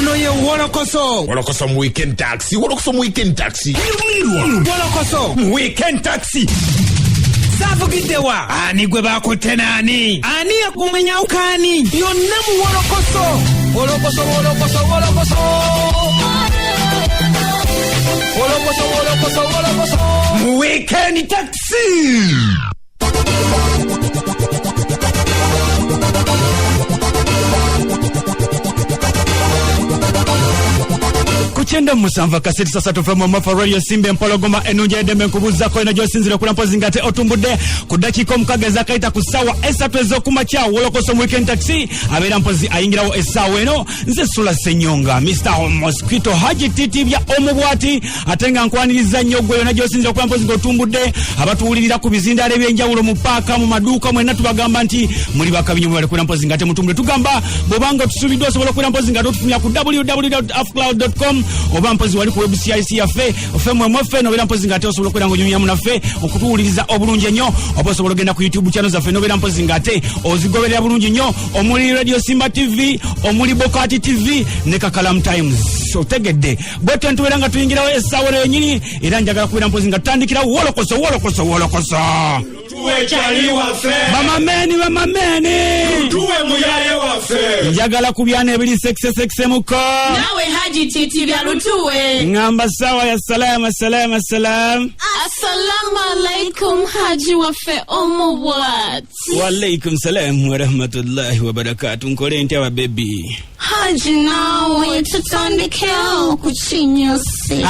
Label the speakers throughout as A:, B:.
A: Ono ye Wolokoso.
B: Wolokoso mu weekend taxi. Wolokoso mu weekend taxi.
A: Wolokoso mu weekend taxi. Savugidewa. Ani gwe bakotte nani? Ani yakumenya ukani? Yonna mu Wolokoso. Wolokoso. Wolokoso. Mu weekend taxi. Kuchenda musanva kaseti sasa tuframo mafa radio simbe mpologoma enunja edeme nkubuza ko ena josinzire kula mpozi ngate otumbude kudakiko mukageza kaita kusawa esatwezo kumacha Wolokoso weekend taxi abera mpozi ayingirawo esawa eno nze sula senyonga Mr. Mosquito Haji titibya omubwati atenga nkwaniriza nyogwe ena josinzire kula mpozi ngotumbude abatuulirira ku bizinda ebyenjawulo mu paka mu maduka mwena tubagamba nti muri bakabinyo bale kula mpozi ngate mutumbude tugamba bobanga tusubidde osobola kula mpozi ngate tutumya ku www.afcloud.com oba mpozi wali ku website yafe ofemwe mwefe nobera mpozi ngate osobola kwera ngo nyumya munafe okutuuliriza obulungi nnyo oba osobola genda ku YouTube channel zaffe nobera mpozi ngate ozigoberera bulungi nnyo omuli Radio Simba TV omuli Bokati TV ne Kakalam Times so tegedde bote ntuwera nga tuyingirawo essawero yenyini era njagala kubera mpozi nga tandikira Wolokoso tuwe chali wafe mama meni tuwe muyaye wafe njagala kubyana ebiri sexe muko
C: nawe Haji titi bya lutuwe
A: ngamba sawa ya salam
C: assalamu alaikum Haji wafe omubwat
A: wa alaikum salam wa rahmatullahi wa barakatuh nkole nti aba baby
C: Haji nawe tutandikira kuchinyose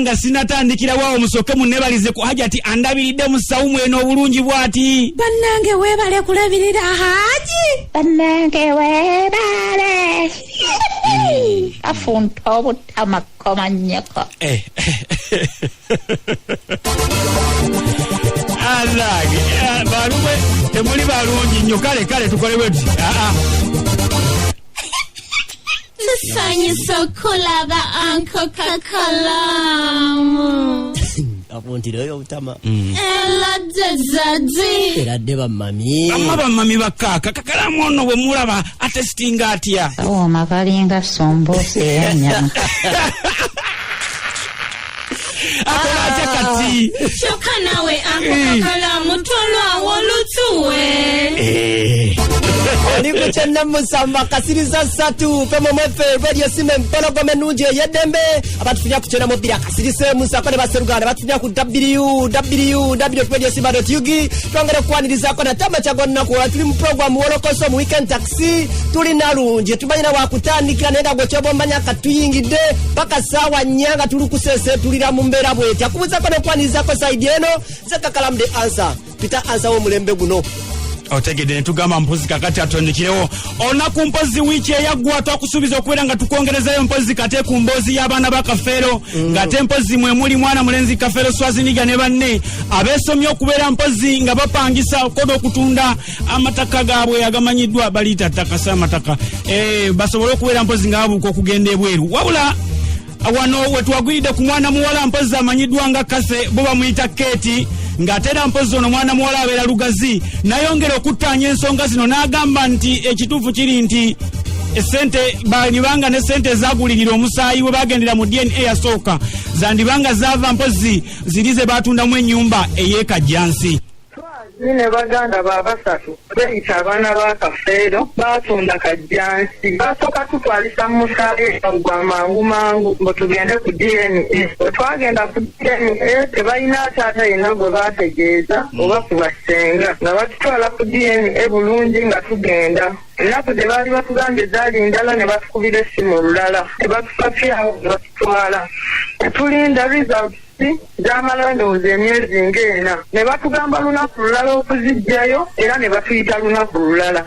A: nga sinatandikira wao musoke munebalize ku Haji ati andabiride musawumu eno obulungi bwati
C: bannange webale kulabirira Haji
D: bannange webale afunto obutamakoma nyako
A: alage baluwe temuli balungi nnyo kale tukole bweti
C: tusanyusa kulaba Anko Kakalamu
E: apuntireyo utama
C: era
E: deba mami
A: bakaka Kakalamu ono bwe mulaba atestinga atya
D: makalinga sombose yanya
A: akola atya kati
C: shoka nawe Anko Kakalamu tolwa wolutuwe
E: Niko chenda musamba kasiriza satu pemo mwefe radio simbe mpologoma nunje yedembe abatufunya kuchena mobira kasirise musa kone baserugana abatufunya ku www.radiosimba.ug twangere kwaniriza ko na tama chago nako tuli mu program Wolokoso mu weekend taxi tuli nalunje tubanyina wakutandikira nenda gochobomanya katuyingide paka sawa nyanga tuli kusese tulira mu mbera bwete akubuza ko kwaniriza ko side eno Kakalamu de answer Peter answer wo mulembe guno
A: otegede netugamba mpozi kakati atondikirewo onaku mpozi wiiki eyaggwa twakusuubiza okubeera nga tukwongerezayo mpozi kate ku mboozi y'abaana ba Kafeero ngate mpozi mwe muli mwana mulenzi Kafeero Swaziniga ne banne abeesomye okubeera mpozi nga bapangisa okoda okutunda amataka gaabwe agamanyiddwa baliita ttaka s'amataka basobole okubeera mpozi nga babuuka okugenda ebweru wabula wano wetwagwiridde ku mwana muwala mpozi amanyiddwa nga Kase bo bamuyita Keeti ngatera mpozi ono mwana muwala abeera Lugazi nayongera okuttaanya ensonga zino n'agamba nti ekituufu kiri nti esente banibanga ne sente zagulirira omusaayi we bagendera mu DNA yasooka zandibanga zava mpozi zirize batundamu ennyumba ey'ekajjansi
F: Nine baganda babasatu beita abaana ba Kafeero batunda kajjansi basoka tutwalisa musale gwa mangu ngo tugende ku DNA twagenda ku DNA tebalina taata yena gwe bategeeza oba kubasenga nga batutwala ku DNA bulungi nga tugenda ennaku tebaali batugambye zaali ndala ne batukubira essimu olulala tebatupapyawo batutwala tulinda results zamala ndowooza emyezi ng'ena ne batugamba lunaku lulala okuzijjayo era ne batuyita lunaku lulala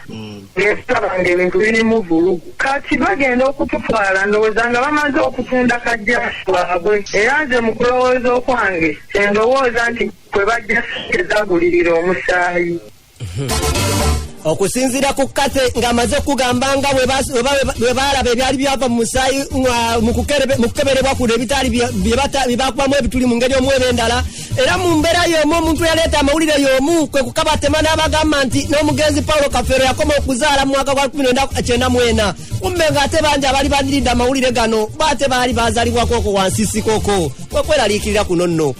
F: ngesabanga ebintu birimu vulugu kati bagenda okututwala ndowooza nga bamaze okutunda kajjansi waabwe era nze mu kulowooza okwange endowooza nti kwe bajja sente zagulirira omusaayi
E: okusinziira ku Kate ng'amaze okugamba nga bwe baalaba ebyali byava mu musaayi mu kukeberebwa kuno ebitaali bye bakubamu ebituli mu ngeri omwera endala era mu mbeera y'omu omuntu yaleeta amawulire y'omu kwe kukabatema n'abagamba nti n'omugenzi Paulo Kafeero yakoma okuzaala mu mwaka gwa 1994 kumbe ng'ate bangi abali badiridde amawulire gano baate baali baazaalibwako okwo wansisi koko kwekweraliikirira kuno nno.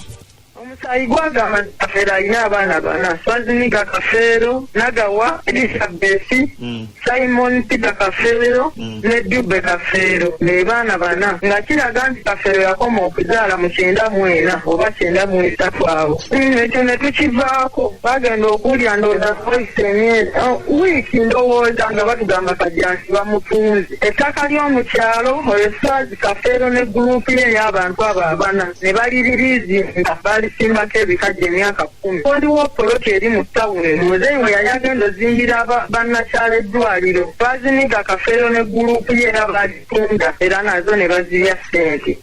F: Omusaayi gwagamba nti Kafeero alina abaana bana, Swaziniga Kafeero, Nagawa Elizabeth, Simon Peter Kafeero ne Dube Kafeero be baana bana nga kiraga nti Kafeero yakoma okuzaala mu 94 oba 93 awo. Ekyo ne tukivaako bagenda okulya ndowooza voice emyezi wiiki ndowooza nga batugamba Kajjansi bamutunze ettaka ly'omu kyalo oyo Swazi Kafeero ne guruupu ye ey'abantu abo abana ne baliririizi nga balisimbako ebikajja emyaka 10. Waliwo poloti eri mu ttawuni muzeeyi we yali agenda ozimbira bannakyalo eddwaliro Swaziniga Kafeero ne guruupu ye era balitunda era nazo ne bazirya ssente.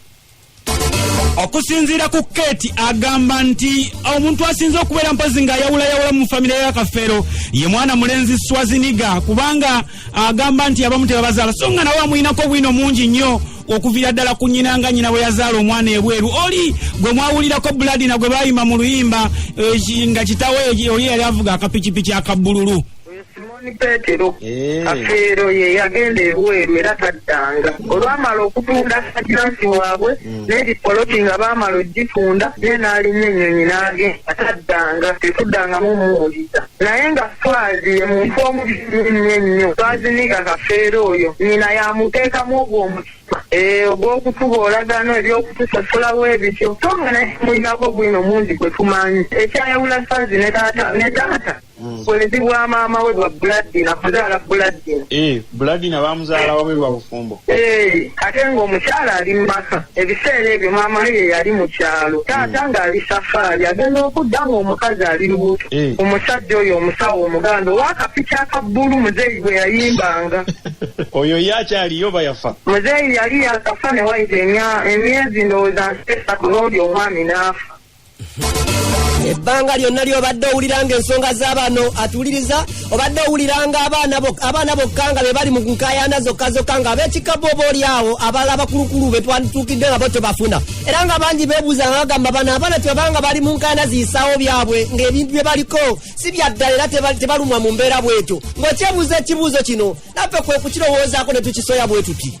A: Okusinziira ku Kate agamba nti omuntu asinze okubeera mpozi ng'ayawulayawula mu famire ya Kafeero ye mwana mulenzi Swaziniga kubanga agamba nti abamu tebabazaala so nga nawe amuyinako obwino mungi nnyo okuviira ddala ku nnyina nga nnyina bwe yazaala omwana ebweru oli gwe mwawulirako Buladina gwe baayima mu luyimba nga kitawe oli yali avuga akapikipiki akabbululu.
F: Petero Kafeero ye yagenda ebweru era taddanga olwamala okutunda Kajjansi waabwe n'ebipoloti nga baamala ogitunda ye n'alinnya ennyonyi n'agenda taddanga tetuddangamu muwuliza naye nga Swazi ye muntu omubisinye ennyo Swaziniga Kafeero oyo nnyina yamuteekamu ogw'omutima ogw'okutuba olagano ebyokutusasulawo ebityo so nga naye mulinako bwino mungi gwe tumanyi ekyayawula Swazi ne taata bwezi bwa maama we bwa Buladina kuzaala Buladina
G: Buladina bamuzaala wabe bwa bufumbo
F: ate ng'omukyala ali mu maka ebiseera ebyo maama we yali mu kyalo taata ng'ali safaari agenda okudda ng'omukazi ali lubuto omusajja oyo omusawo omuganda ow'akapiki akabbulu muzeeyi gwe yayimbanga
G: oyo ye akyaliyo bayafa
F: muzeeyi yali yakafa ne wayita emyezi ndowooza 3 n'oli omwami n'afa.
E: Ebbanga lyonna ly'obadde owuliranga ensonga z'abano atuuliriza obadde owuliranga abaana bokka nga be bali mu nkaayana zokka nga ab'ekika booba oli awo abalala abakulukulu be twatuukidde nga bo tebafuna era nga bangi beebuuza nga bagamba bano abaana tebabanga bali mu nkaayana ziyisaawo byabwe ng'ebintu bye baliko si bya ddala era tebalumwa mu mbeera bwetyo ng'okyebuuza ekibuuzo kino naffe kwe kukirowoozaako ne tukisoya bwe tuti.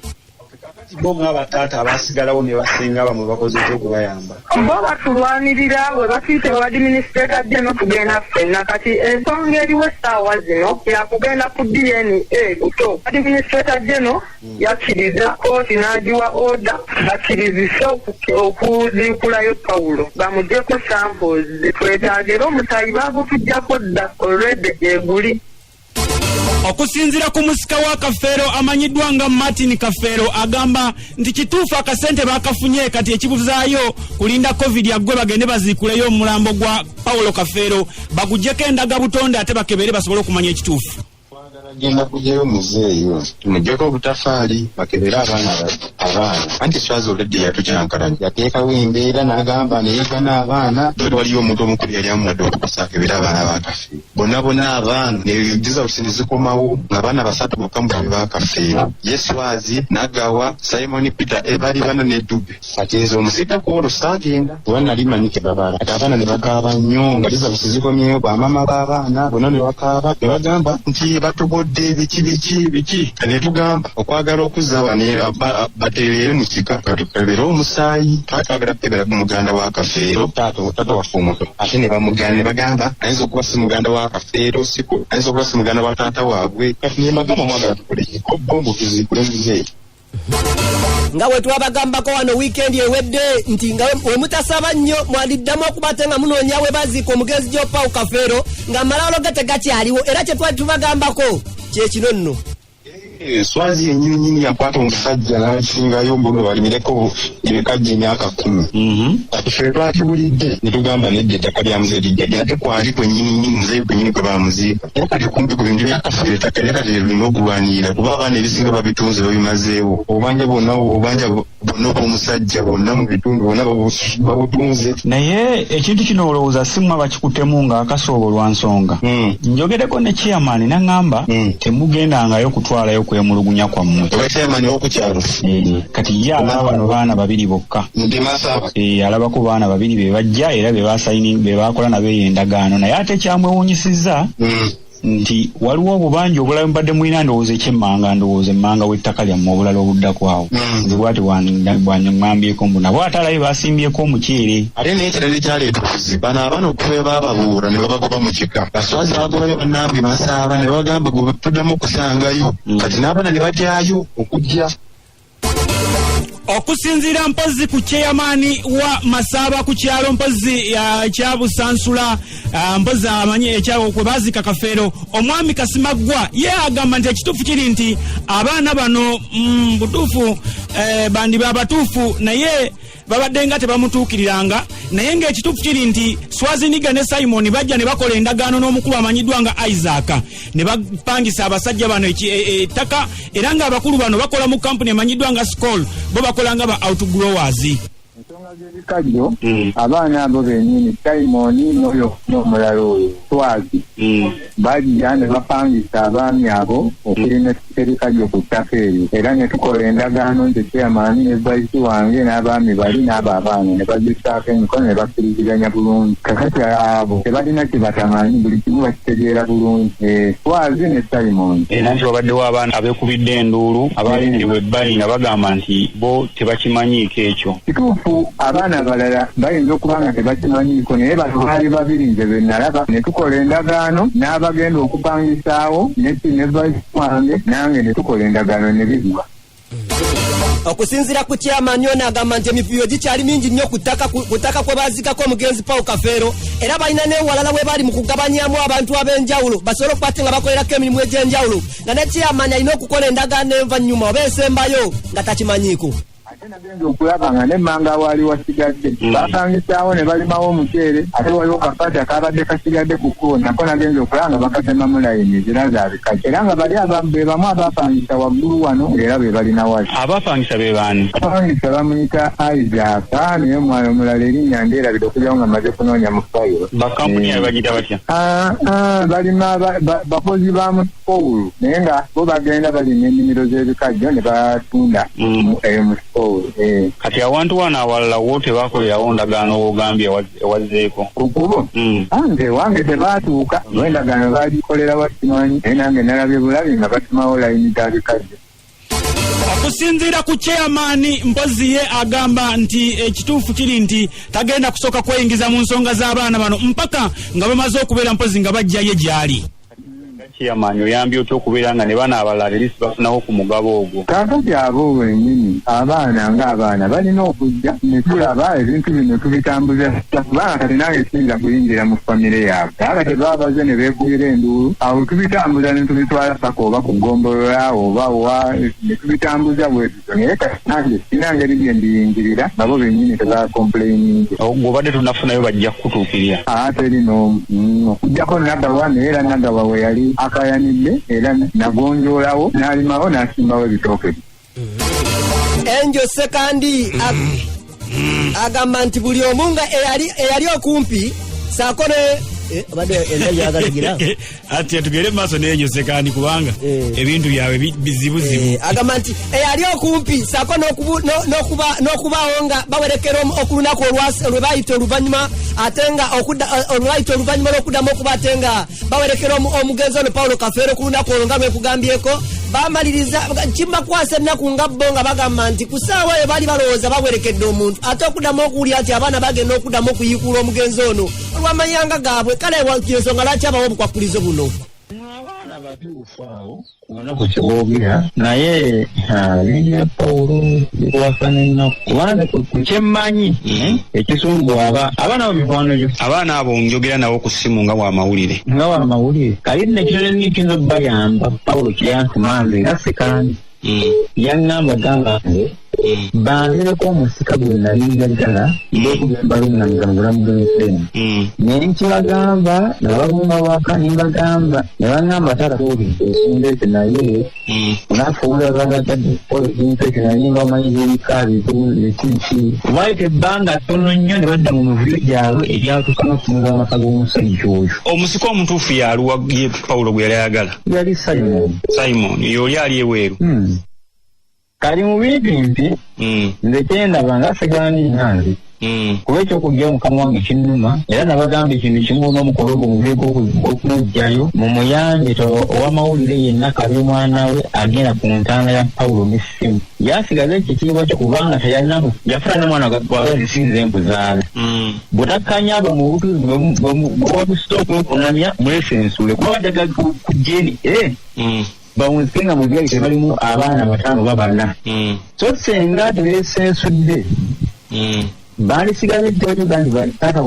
G: bo ng'abataata abasigalawo ne basinga bamwe bakoze okubayamba
F: bo batulwanirira bwe bakiite wa administrator general tugenda ffenna kati ensonga eriwo essaawa zino yakugenda ku DNA buto administrator general yakkiriza kooti n'agiwa order bakkirizise okuziikulayo Pawulo bamugyeko samples twetaaga era omusaayi baagutujjako dda already eguli.
A: Okusinzira ku musika wa Kafeero amanyiddwa nga Martin Kafeero agamba nti kituufu akasente bakafunye kati ekibuzaayo kulinda COVID yaggwe bagende baziikuleyo omulambo gwa Paulo Kafeero bagujjeko endaga butonde ate bakebere basobole okumanya ekituufu.
H: Genda kujeyo muzeeyo tumujjeko obutafaali bakebera abaana anti Swazi olwedde yatucyankalanya yateekawo embeera n'agamba neegana abaana waliyo omuntu omukulu yali amuwadde okusaakebera abaana ba Kafeero bonna abaana results nezikomawo ng'abaana 3 bokka mu ba Kafeero ye Swazi Nagawa Simon Peter bali bana ne Dube kati nze omusika kwolwo saagenda kuba nali manyike babaala ate abaana ne bakaaba nnyo nga results zikomyeyo bamama b'abaana bonna ne bakaaba ne bagamba nti batubodde biki ne tugamba okwagala okuzza ne batereere mu kika tukebera omusaayi twagala kukebera ku muganda wa Kafeero taata waffe omuto ate ne bamugana ne bagamba ayinza okuba si muganda wa Kafeero siku ayinza okuba si muganda wa taata waabwe kati ne bagamba mwagala tukoleko bombo kizikule muzeeyi
E: nga bwe twabagambako wano weekend ewedde nti nga we mutasaba nnyo mwaliddamu okubate nga munoonya we baziika omugenzi gyo Paulo Kafeero nga amalaalo ge tegakyaliwo era kye twali tubagambako kyekino nno
H: Swazi yennyini yakwata omusajja n'akisingayo mbuno balimireko ebikajja emyaka 10. Kati ffe twakibulidde ne tugamba nedda ettaka lya muze lijja ate kwali kwennyini muze kwennyini kwe bamuziika. Naye kati kumpi ku bintu byakafa ettaka era kati lirina okulwanirira kuba abaana ebisinga babitunze babimazeewo. Obanja bonna obw'omusajja bonna mu bitundu bonna babutunze.
I: Naye ekintu kino olowooza simma bakikutemu nga akasobo lwa nsonga. Njogereko ne chairman n'angamba temugendangayo kutwalayo kwemulugunya kwammwe.
H: Chairman w'okukyalo.
I: Kati ye alaba bano baana babiri bokka. Alabako baana babiri be bajja era be bakola nabo endagaano naye ate kyamwewuunyisizza nti waliwo obubanja obulala mbadde mulina ndowooza ekyemmanga ndowooza emmanga w'ettaka lyammwe obulala obuddako awo nze bwati bwanyambyeko mbu nabo ate alabe basimbyeko omuceere
H: ate naye ekirala ekyaleeta okuzi bano abaana okuba bababuura ne babagoba mu kika baswazi bagobayo bannabwe masaaba ne bagamba gwe tuddamu okusangayo kati n'abaana ne batyayo okujja.
A: Okusinziira mpozi ku chairmani wa Masaba ku kyalo mpozi kya Busansula mpozi amanyi ekyawo kwe bazika Kafeero omwami Kasimaggwa ye agamba nti ekituufu kiri nti abaana bano butuufu bandi babatuufu naye babadde nga tebamutuukiriranga naye ng'ekituufu kiri nti Swaziniga ne Simon bajja ne bakola endagaano n'omukulu amanyiddwa nga Isaac ne bapangisa abasajja bano ettaka era ng'abakulu bano bakola mu kampuni emanyiddwa nga Skoll bo bakola nga ba outgrowers.
J: Ensonga z'ebikajjo abaana abo bennyini Simon n'oyo n'omulala oyo Swazi bajja ne bapangisa abaami abo okulima ebikajjo ku ttaka eryo era ne tukola endagaano nti chairman ne vice wange n'abaami bali n'abo abaana ne bagisaako emikono ne bakkiriziganya bulungi. Kakati abo tebalina kibatamanyi buli kimu bakitegeera bulungi. Swazi ne Simon
I: era nti wabaddewo abaana abeekubidde enduulu abalindibwa ebbali nga bagamba nti bo tebakimanyiiko ekyo.
J: Kituufu abaana abalala bayinza okuba nga tebakimanyiiko naye bano baali babiri nze be nalaba ne tukola endagaano n'abagenda okupangisaawo ne vice wange nange ne tukola endagaano ne biggwa.
E: Okusinziira ku chairman ono agamba nti emivuyo gikyali mingi nnyo ku ttaka kwe baazikako omugenzi Paul Kafeero era balina n'ewalala we bali mu kugabanyamu abantu ab'enjawulo basobole okuba nga bakolerako emirimu egy'enjawulo nga ne chairman alina okukola endagaano envannyuma oba esembayo nga takimanyiiko.
J: Ate nagenza okulaba nga n'emmanga waali wasigadde bapangisaawo ne balimawo omuceere ate waliwo kakati akabadde kasigadde ku kkubo nako nagenza okulaba nga bakatemamu layini eziraza abikajja era nga bali be bamu abapangisa waggulu wano era be balina wali.
I: Abapangisa be baani?
J: Abapangisa bamuyita Isaac naye omwana omulala erinnya ndeerabira okujjawo nga amaze kunoonya mu fayiro.
I: Bakampuni abe bagita batya?
J: Balima bakozi ba mu Skoll naye nga bo bagenda balina ennimiro z'ebikajjo ne batunda mu Skoll.
I: Kati awantu wano awalala wo tebakolerawo ndagaano wogambye ewazzeeko
J: kukubo nze wange tebaatuuka endagaano baagikolera wakimanyi naye nange nalabye bulabi nga basimawo layini za bikajjo.
A: Okusinziira ku chairman mpozi ye agamba nti ekituufu kiri nti tagenda kusooka kweyingiza mu nsonga z'abaana bano mpaka nga bamaze okubeera mpozi nga bajjayo gyali.
I: Chairman oyambye otya okubeera nga ne baana abalala erisi bafunawo ku mugabo ogwo?
J: Kaakati abo bennyini abaana ng'abaana balina okujja ne tulaba ebintu bino tubitambuza kubanga kati nange siyinza kuyingira mu famire yaabwe naye kati baabaze ne beekubira enduulu awo tubitambuza ne tubitwala paka oba ku ggombolola oba wa ne tubitambuza bwetutyo naye kati nange sina ngeri bye ndiyingirira nabo bennyini tebakomplaininze.
I: Obadde tunafunayo bajja kukutuukirira?
J: Teri n'omu okugjako Nagawa naye era Nagawa we yali akayanidde era nagonjoolawo n'alimawo n'asimbawo ebitooke.
E: Enjo Sekandi agamba nti buli omu nga eyali okumpi saako ne
A: ati tugere maaso n'enjo Sekandi kubanga ebintu byawe bizibuzibu.
E: Agamba nti eyali okumpi saako n'okubaawo nga bawerekera okulunaku lwe bayita oluvannyuma ate nga olwayita oluvannyuma lw'okuddamu okuba ate nga bawerekera omugenzi ono Paulo Kafeero ku lunaku olwo nga lwekugambyeko bamaliriza kimakwasa ennaku nga bo nga bagamba nti ku ssaawa eyo baali balowooza bawerekedde omuntu ate okuddamu okuwulira nti abaana bagenda okuddamu okuyiikula omugenzi ono olw'amanyanga gaabwe kale ensonga lwaki abawo obukwakkulizo buno.
J: ku kiboogera naye linya Pawulo likwasana ennaku kubanga ku kyemmanyi ekisumbuwa abaana bamikwano gyo
I: abaana abo njogera nabo ku ssimu nga bwamawulire
J: kali nekironi kino bayamba Pawulo kyantumanze nga sekandi yaŋŋamba gamba nge banzireko omusika gwe nali njagala ndekugamba lumulanga mu bulamu bw'ensemu naye nkibagamba ne bagumba waka nimbagamba ne baŋŋamba tarakobintu esinga ekyo naye onafuula bagatadde kukola ekintu ekyo naye nibamanyiza ebikaali ekiki waite ebbanga ttono nnyo ne badda mu mivuyo gyabwe ebyatuuka n'okutunga amaka g'omusajja oyo.
I: Omusika omutuufu yaluwa ye Pawulo gwe yali ayagala?
J: Yali Simon
I: yoli ali eweeru.
J: Kali mu bintu nze kyendaba nga segandi nyanzi kuba ekyokujja mukama wange kinnuma era nabagamba ekintu kimu n'omukolo gwomuveeko okumugjayo mumuyambe owamawulire yenna kabe mwana we agenda ku ntaana ya Pawulo n'essimu yasigaza ekitiibwa kyo kubanga teyalina yafuna n'omwana gwagala zisinza empuzaala bwetakkanya abo mu butuzi bwabusita okwekunamya mwesensule kuba bajjaga ku jeni bawunzikenga mu byali tebalimu abaana bataano babana so senga tebesensudde bandisigaliddeyo gandi taata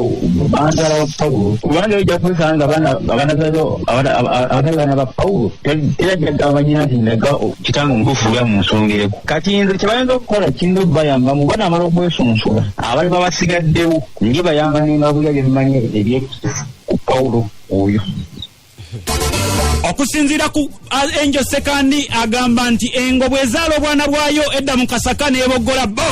J: banzala wa Pawulo kubanga ojja kusanga abatali baana ba Pawulo terajjaga abanyina nti naga kitange omukufuula mu nsongereko kati nze kyebayinza okukola kinda okubayambamu banamala okwesunsula abali babasigaddewo nje bayamba nengabulya byemmanye ebyekusifu ku Pawulo oyo.
A: Okusinziira ku Angel Sekandi agamba nti engo bwezaala obwana bwayo edda mu kasaka n'eboggola bo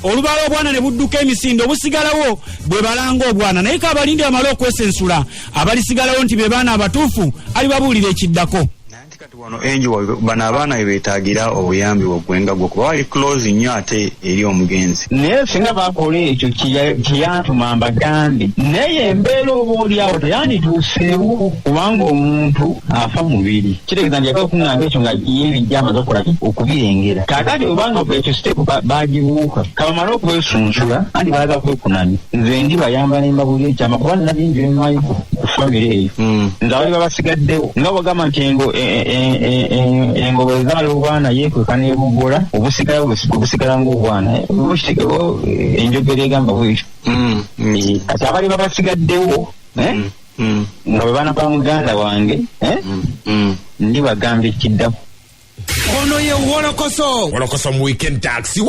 A: olubala obwana ne budduka emisindo obusigalawo bwe balanga obwana naye kaabalindi bamale okwesensula abalisigalawo nti be baana abatuufu alibabuulira ekiddako.
I: Kati wano Angel bano abaana beetaagira obuyambi bw'ogwenga gwo kuba wali close nnyo ate eri omugenzi
J: naye singa bakola ekyo kiyantuma mbagambe naye embeera oba oliawo teyandituuseewo kubanga omuntu afa mubiri kitegeeza nti yaka okuŋŋamba ekyo nga yebijja amaze okukola okubirengera kaakati obanga ekyo siteepu bagibuuka kabamale okwesunsula anti balaga kwekunamya nze ndi bayamba nembabuli ekyama kuba nabingi bemayi ku famire eyo nze abali babasigaddewo nga bwagamba nti engo bwezaala obwana yeekweka n'ebuggola obusigala ng'obwana bukitegeko enjogera egamba bwekyo kati abali babasigaddewo nga bwe baana ba muganda wange ndi bagamba ekiddako
B: ono ye Wolokoso mu Weekend Taxi.